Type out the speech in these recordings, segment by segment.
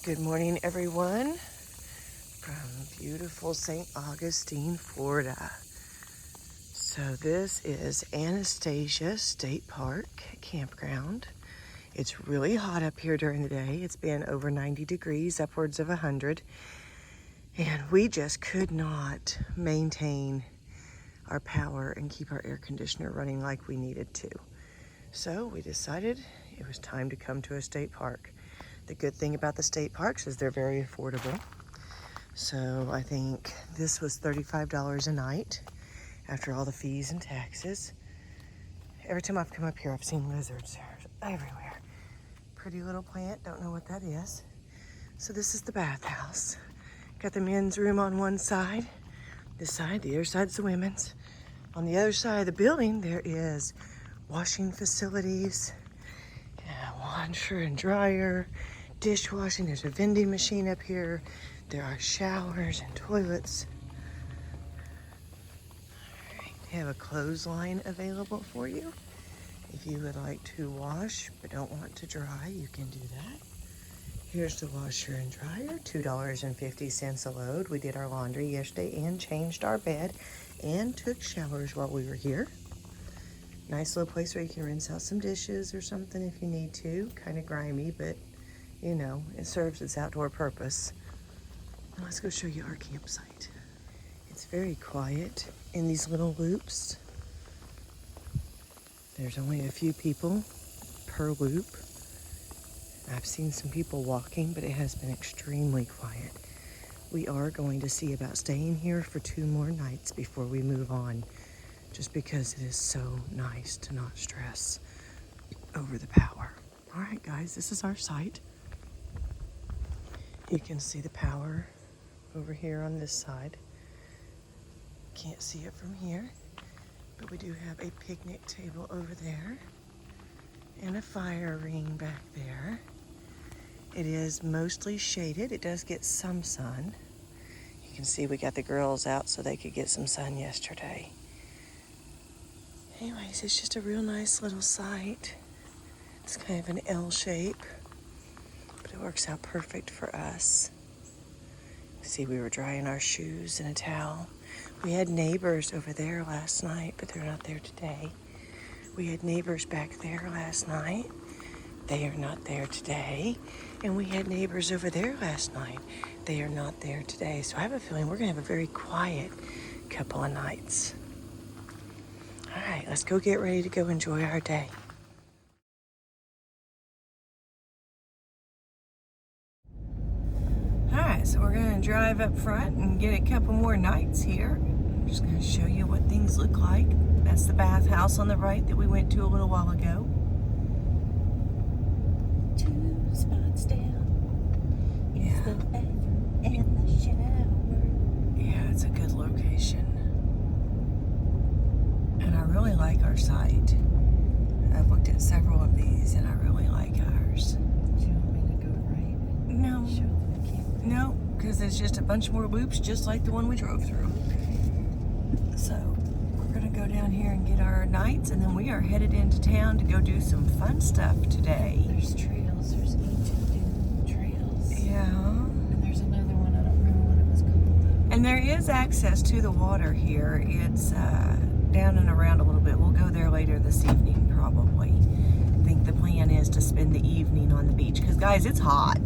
Good morning, everyone, from beautiful St. Augustine, Florida. So this is Anastasia State Park Campground. It's really hot up here during the day. It's been over 90 degrees, upwards of 100. And we just could not maintain our power and keep our air conditioner running like we needed to. So we decided it was time to come to a state park. The good thing about the state parks is they're very affordable. So I think this was $35 a night after all the fees and taxes. Every time I've come up here, I've seen lizards everywhere. Pretty little plant, don't know what that is. So this is the bathhouse. Got the men's room on one side, this side, the other side's the women's. On the other side of the building, there is washing facilities, washer and dryer, dishwashing. There's a vending machine up here. There are showers and toilets. All right, they have a clothesline available for you. If you would like to wash but don't want to dry, you can do that. Here's the washer and dryer, $2.50 a load. We did our laundry yesterday and changed our bed and took showers while we were here. Nice little place where you can rinse out some dishes or something if you need to. Kind of grimy, but you know, it serves its outdoor purpose. Now let's go show you our campsite. It's very quiet in these little loops. There's only a few people per loop. I've seen some people walking, but it has been extremely quiet. We are going to see about staying here for 2 more nights before we move on, just because it is so nice to not stress over the power. All right, guys, this is our site. You can see the power over here on this side. Can't see it from here, but we do have a picnic table over there and a fire ring back there. It is mostly shaded. It does get some sun. You can see we got the girls out so they could get some sun yesterday. Anyways, it's just a real nice little site. It's kind of an L shape, but it works out perfect for us. See, we were drying our shoes in a towel. We had neighbors over there last night, but they're not there today. We had neighbors back there last night. They are not there today. And we had neighbors over there last night. They are not there today. So I have a feeling we're gonna have a very quiet couple of nights. All right, let's go get ready to go enjoy our day. All right, so we're gonna drive up front and get a couple more nights here. I'm just gonna show you what things look like. That's the bathhouse on the right that we went to a little while ago. 2 spots down. It's the bathroom and the shower. Yeah, it's a good location. And I really like our site. I've looked at several of these and I really like ours. Do you want me to go right? No. Show them the camera. No, because there's just a bunch more loops just like the one we drove through. So we're gonna go down here and get our nights, and then we are headed into town to go do some fun stuff today. There's trails. There's ancient dune trails. Yeah. And there's another one. I don't remember what it was called. And there is access to the water here. It's down and around a little bit. We'll go there later this evening probably. I think the plan is to spend the evening on the beach because, guys, it's hot.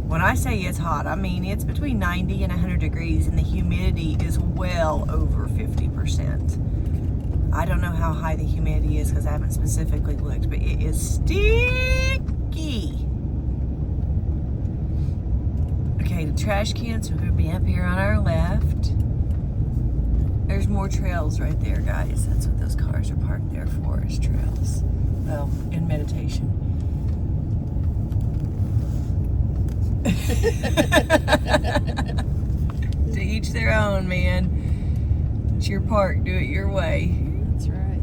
When I say it's hot, I mean it's between 90 and 100 degrees and the humidity is well over 50%. I don't know how high the humidity is because I haven't specifically looked, but it is sticky. Okay, the trash cans are going to be up here on our left. There's more trails right there, guys. That's what those cars are parked there for, is trails. Well, in meditation. To each their own, man. It's your park. Do it your way. That's right.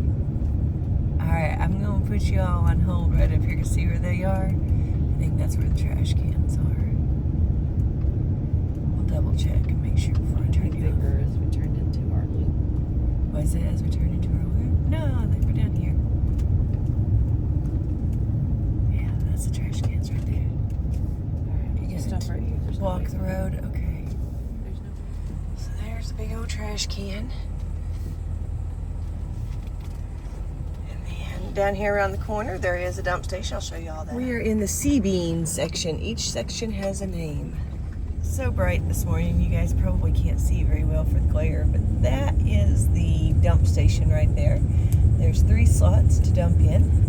Alright, I'm going to put you all on hold right up here to see where they are. I think that's where the trash cans are. We'll double check and make sure before I turn you Bigger off. as we turned into our loop. Was it as we turn into our loop? No, they were down here. Yeah, that's the trash cans right there. All right, You can see stuff right here. There's Walk nobody. the road. Okay. There's nobody. So there's a big old trash can. And then down here around the corner, there is a dump station. I'll show you all that. We are in the sea bean section. Each section has a name. So bright this morning, you guys probably can't see very well for the glare, but that is the dump station right there. There's 3 slots to dump in.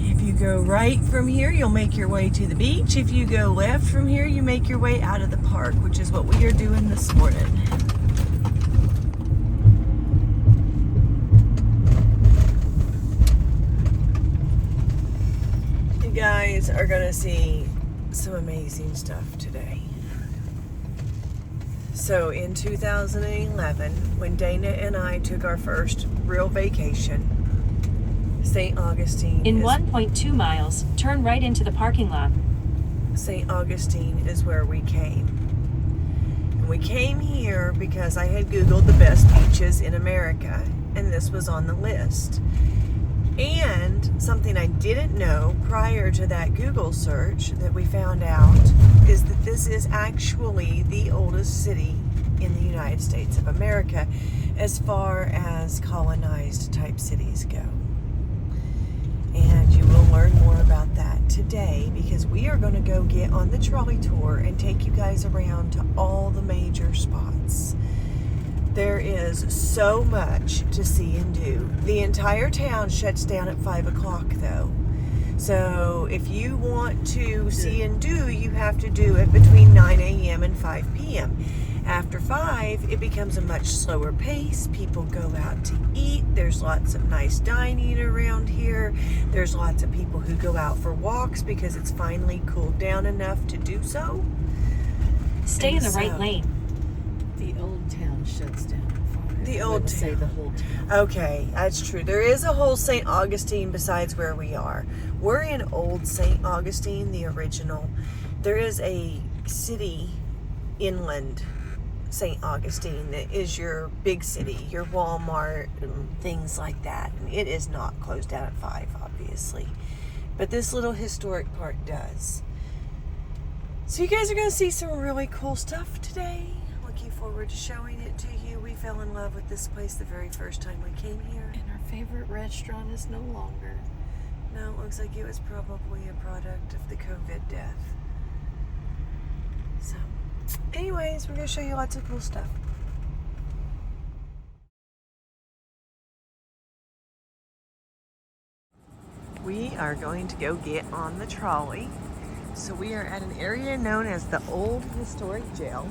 If you go right from here, you'll make your way to the beach. If you go left from here, you make your way out of the park, which is what we are doing this morning. You guys are gonna see some amazing stuff today. So in 2011, when Dana and I took our first real vacation, St. Augustine In 1.2 miles, turn right into the parking lot. St. Augustine is where we came. And we came here because I had Googled the best beaches in America, and this was on the list. And something I didn't know prior to that Google search that we found out is that this is actually the oldest city in the United States of America as far as colonized type cities go. And you will learn more about that today because we are going to go get on the trolley tour and take you guys around to all the major spots. There is so much to see and do. The entire town shuts down at 5 o'clock though. So if you want to see and do, you have to do it between 9 a.m. and 5 p.m. After 5, it becomes a much slower pace. People go out to eat. There's lots of nice dining around here. There's lots of people who go out for walks because it's finally cooled down enough to do so. Stay in the right lane. The old town shuts down at 5. The I old would say town. the whole town. Okay, that's true. There is a whole St. Augustine besides where we are. We're in Old St. Augustine, the original. There is a city inland St. Augustine that is your big city, your Walmart, and things like that. And it is not closed down at 5, obviously. But this little historic part does. So you guys are going to see some really cool stuff today. Looking forward to showing it to you. We fell in love with this place the very first time we came here. And our favorite restaurant is no longer. No, it looks like it was probably a product of the COVID death. So, anyways, we're going to show you lots of cool stuff. We are going to go get on the trolley. So we are at an area known as the Old Historic Jail.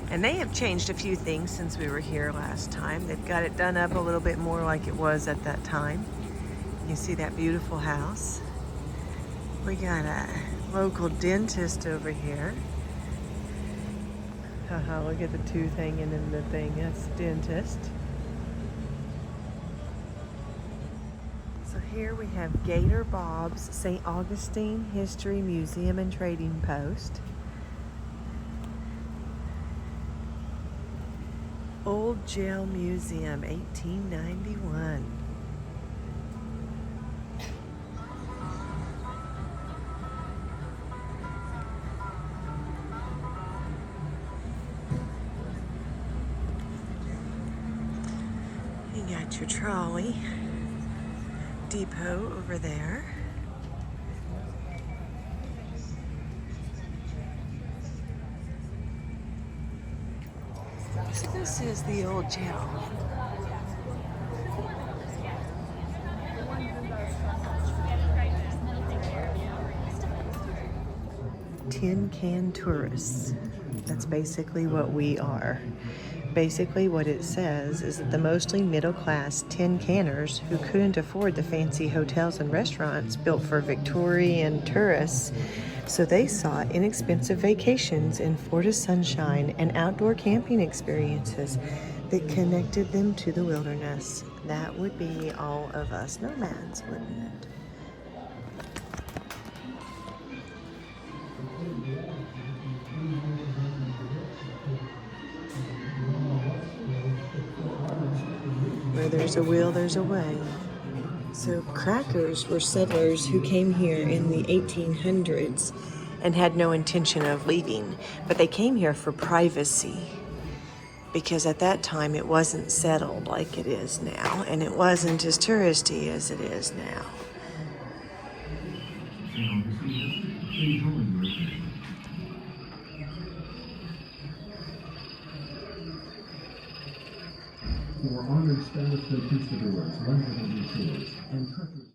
And they have changed a few things since we were here last time. They've got it done up a little bit more like it was at that time. You can see that beautiful house. We got a local dentist over here. Haha, look at the tooth hanging in the thing. That's the dentist. So here we have Gator Bob's St. Augustine History Museum and Trading Post. Old Jail Museum, 1891. You got your trolley depot over there. So this is the old jail. Tin can tourists. That's basically what we are. Basically what it says is that the mostly middle-class tin canners who couldn't afford the fancy hotels and restaurants built for Victorian tourists, so they sought inexpensive vacations in Florida sunshine and outdoor camping experiences that connected them to the wilderness. That would be all of us nomads, wouldn't it? Where there's a will, there's a way. So crackers were settlers who came here in the 1800s and had no intention of leaving, but they came here for privacy because at that time it wasn't settled like it is now, and it wasn't as touristy as it is now. For honored Spanish conquistadors, landholders, and treacherous.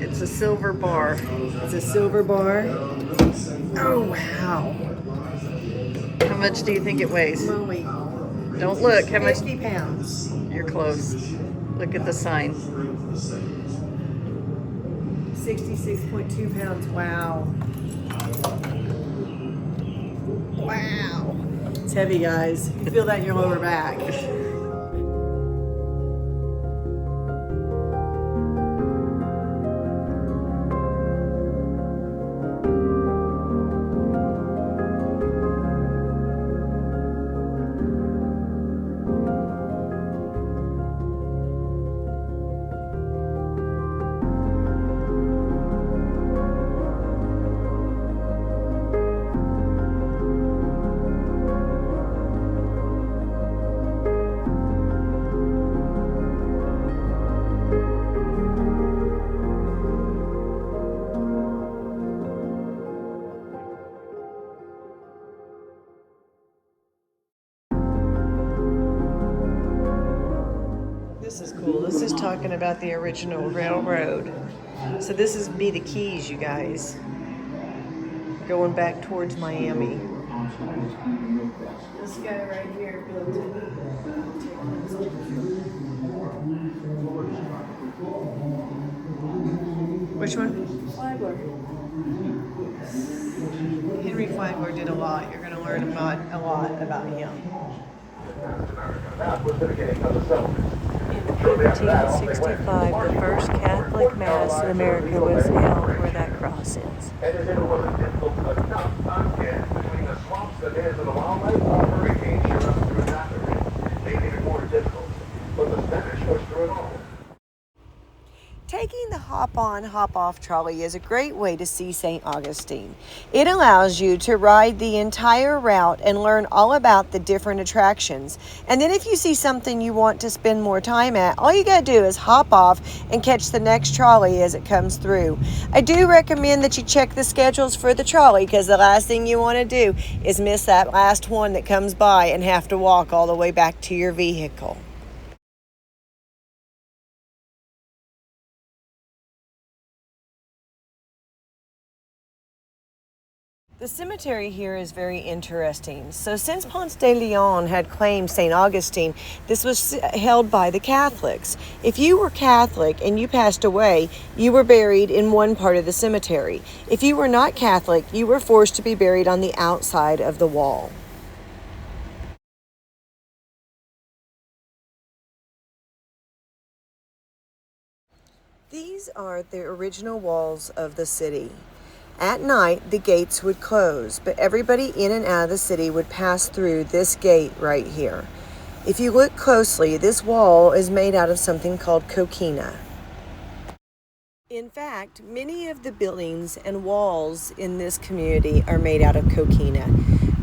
It's a silver bar. It's a silver bar. Oh, wow. How much do you think it weighs? Moe. Don't look. How much? 50 pounds. You're close. Look at the sign. 66.2 pounds. Wow. Wow. It's heavy, guys. You feel that in your lower back. This is cool. This is talking about the original railroad. So this is be the Keys, you guys. Going back towards Miami. This guy right here built it. Which one? Flagler. Henry Flagler did a lot. You're going to learn a lot about him. In 1865, the first Catholic Mass in America was held where that cross is. And as it wasn't difficult enough again between the swamps, the days of the wildlife, hurricanes sure up through that made it even more difficult. But the Spanish pushed through it all. Taking the hop-on, hop-off trolley is a great way to see St. Augustine. It allows you to ride the entire route and learn all about the different attractions. And then if you see something you want to spend more time at, all you gotta do is hop off and catch the next trolley as it comes through. I do recommend that you check the schedules for the trolley, because the last thing you want to do is miss that last one that comes by and have to walk all the way back to your vehicle. The cemetery here is very interesting. So since Ponce de Leon had claimed St. Augustine, this was held by the Catholics. If you were Catholic and you passed away, you were buried in one part of the cemetery. If you were not Catholic, you were forced to be buried on the outside of the wall. These are the original walls of the city. At night, the gates would close, but everybody in and out of the city would pass through this gate right here. If you look closely, this wall is made out of something called coquina. In fact, many of the buildings and walls in this community are made out of coquina.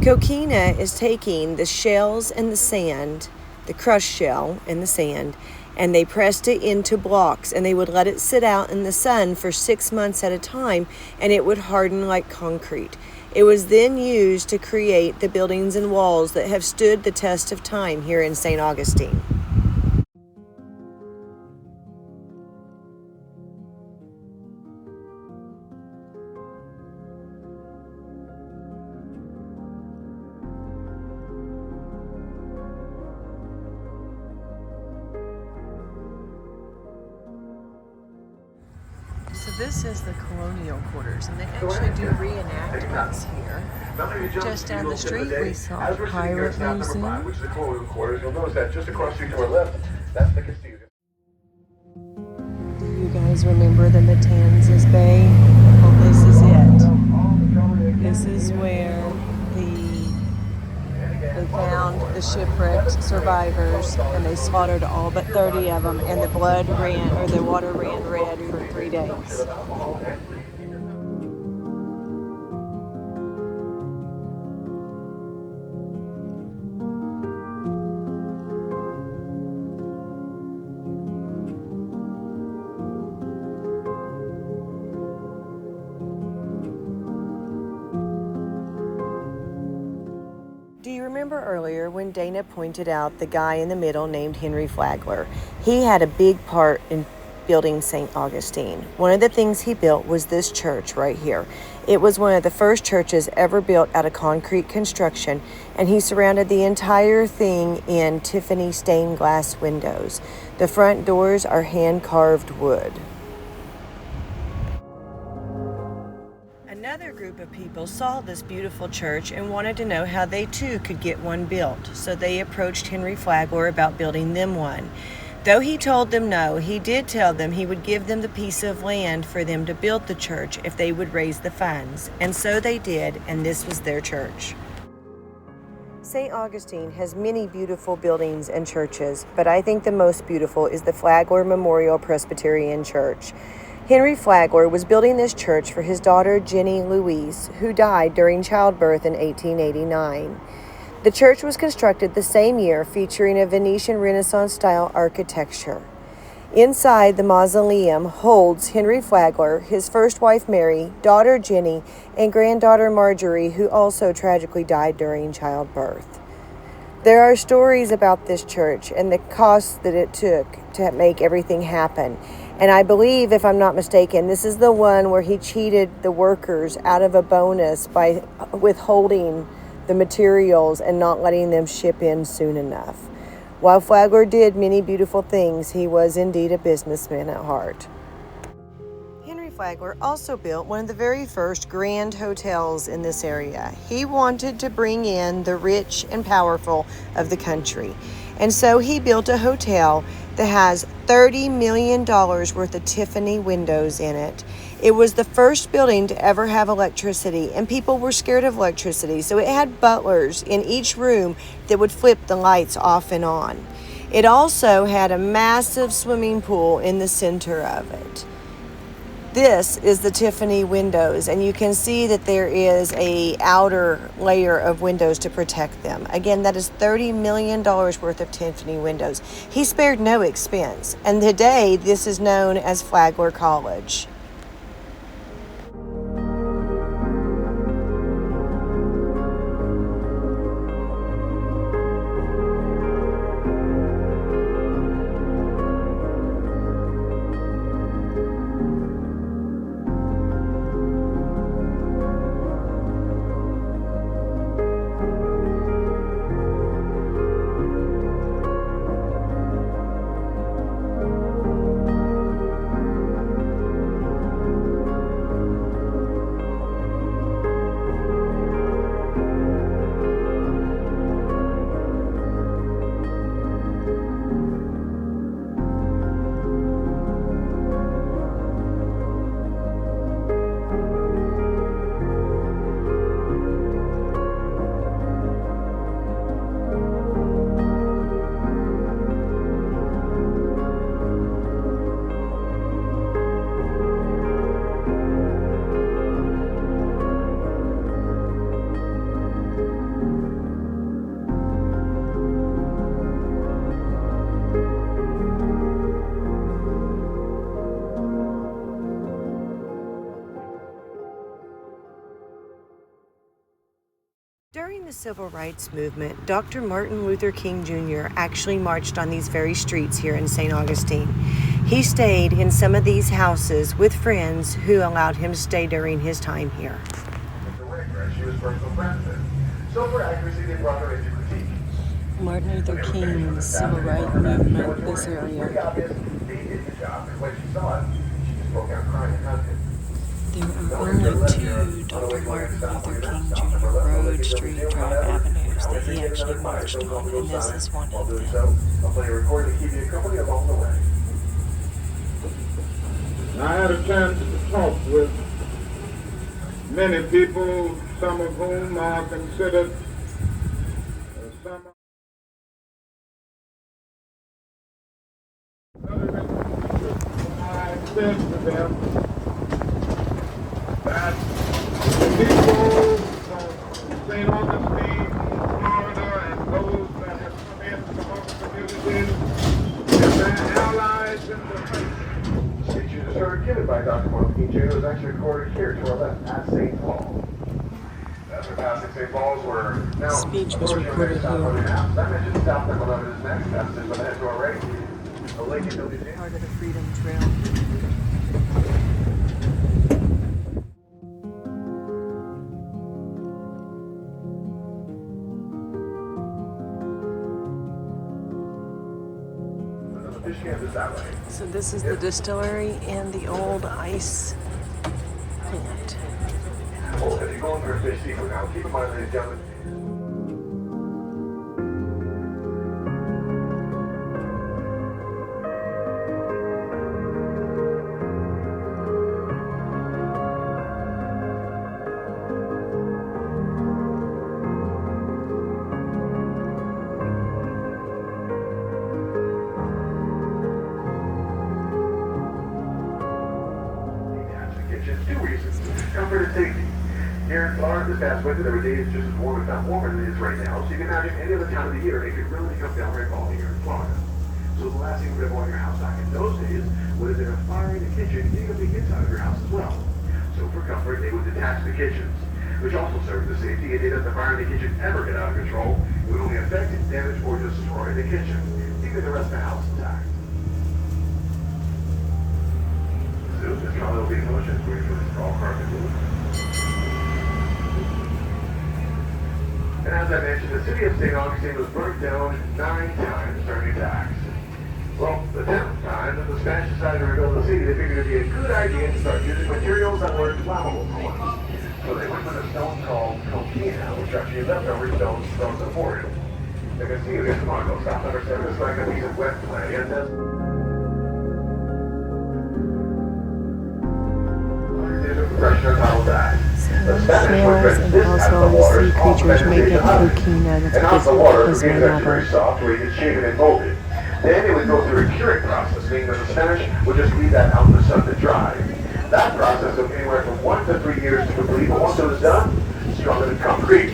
Coquina is taking the shells and the sand, the crushed shell and the sand, and they pressed it into blocks, and they would let it sit out in the sun for 6 months at a time, and it would harden like concrete. It was then used to create the buildings and walls that have stood the test of time here in St. Augustine. this is the colonial quarters, and they actually do reenactments here. Just down the street, we saw the Pirate Museum. Which is the colonial quarters. You'll notice that just across the street to our left, that's the Castillo. Do you guys remember the Matanzas Bay? Well, this is it. This is where they found the shipwrecked survivors, and they slaughtered all but 30 of them, and the water ran red for 3 days. Do you remember earlier when Dana pointed out the guy in the middle named Henry Flagler? He had a big part in building St. Augustine. One of the things he built was this church right here. It was one of the first churches ever built out of concrete construction, and he surrounded the entire thing in Tiffany stained glass windows. The front doors are hand-carved wood. Another group of people saw this beautiful church and wanted to know how they too could get one built, so they approached Henry Flagler about building them one. Though he told them no, he did tell them he would give them the piece of land for them to build the church if they would raise the funds, and so they did, and this was their church. St. Augustine has many beautiful buildings and churches, but I think the most beautiful is the Flagler Memorial Presbyterian Church. Henry Flagler was building this church for his daughter Jenny Louise, who died during childbirth in 1889. The church was constructed the same year, featuring a Venetian Renaissance-style architecture. Inside, the mausoleum holds Henry Flagler, his first wife Mary, daughter Jenny, and granddaughter Marjorie, who also tragically died during childbirth. There are stories about this church and the cost that it took to make everything happen. And I believe, if I'm not mistaken, this is the one where he cheated the workers out of a bonus by withholding the materials and not letting them ship in soon enough. While Flagler did many beautiful things, he was indeed a businessman at heart. Henry Flagler also built one of the very first grand hotels in this area. He wanted to bring in the rich and powerful of the country. And so he built a hotel that has $30 million worth of Tiffany windows in it. It was the first building to ever have electricity, and people were scared of electricity, so it had butlers in each room that would flip the lights off and on. It also had a massive swimming pool in the center of it. This is the Tiffany windows, and you can see that there is a outer layer of windows to protect them. Again, that is $30 million worth of Tiffany windows. He spared no expense, and today this is known as Flagler College. During the Civil Rights Movement, Dr. Martin Luther King Jr. actually marched on these very streets here in St. Augustine. He stayed in some of these houses with friends who allowed him to stay during his time here. She was personal president. So for accuracy, they brought her into critique. Martin Luther King's Civil Rights Movement, this area. Pretty obvious they did the job, and when she saw it, she broke out crying and hugging. There are only two Dr. Martin Luther King Jr. Road, Street, Drive avenues that he actually marched on, and this is one of them. I'll play a recording to keep you company along the way. I had a chance to talk with many people, some of whom are considered some. I said to them that the people of St. Augustine, Florida, and those that have come in from other communities and their allies in the faith. Speeches are started given by Dr. Martin King Jr. was actually recorded here to our left at St. Paul. After passing St. Paul's, we're now Speech was recorded here. I mentioned South Bend 11 is next. That's just what I had to already. The lake in Louisiana. Part of the Freedom Trail. Fish cans is that way. So this is the distillery and the old ice plant. Oh, if you're going for a fish seafood now, keep in mind, ladies and gentlemen. Two reasons. Comfort and safety. Here in Florida this past winter, every day is just as warm, if not warmer than it is right now. So you can imagine any other time of the year, it could really come down right fall here in Florida. So the last thing we're going to want in your house back in those days would have been a fire in the kitchen, heating up the inside of your house as well. So for comfort, they would detach the kitchens, which also served as safety. It didn't let the fire in the kitchen ever get out of control. It would only affect, damage, or destroy the kitchen, leaving the rest of the house intact. This color will be motion for this all carpet roof. And as I mentioned, the city of St. Augustine was burnt down 9 times during the attacks. Well, the 10th time that the Spanish decided to rebuild the city, they figured it would be a good idea to start using materials that were flammable for once. So they went with a stone called coquina, which actually leftover stones from the fort. You can see this Marco stop number 7 is like a piece of wet clay, and then Snails and also sea creatures make up coquina. That's what this is made out very of. soft, where you get shaken and molded. Then it would go through a curing process, meaning that the Spanish would just leave that out in the sun to dry. That process took anywhere from 1 to 3 years to complete, but once it was done, stronger than concrete.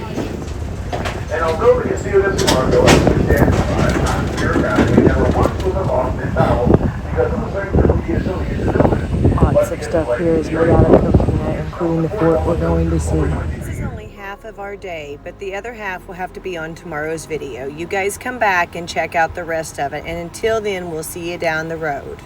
And although the Castillo de San Marco has been standing bureaucratically, never once was lost in battle because of the certain difficulty associated with it. Lots of stuff here is made out of coquina, including the fort we're going to see. This is only half of our day, but the other half will have to be on tomorrow's video. You guys come back and check out the rest of it, and until then, we'll see you down the road.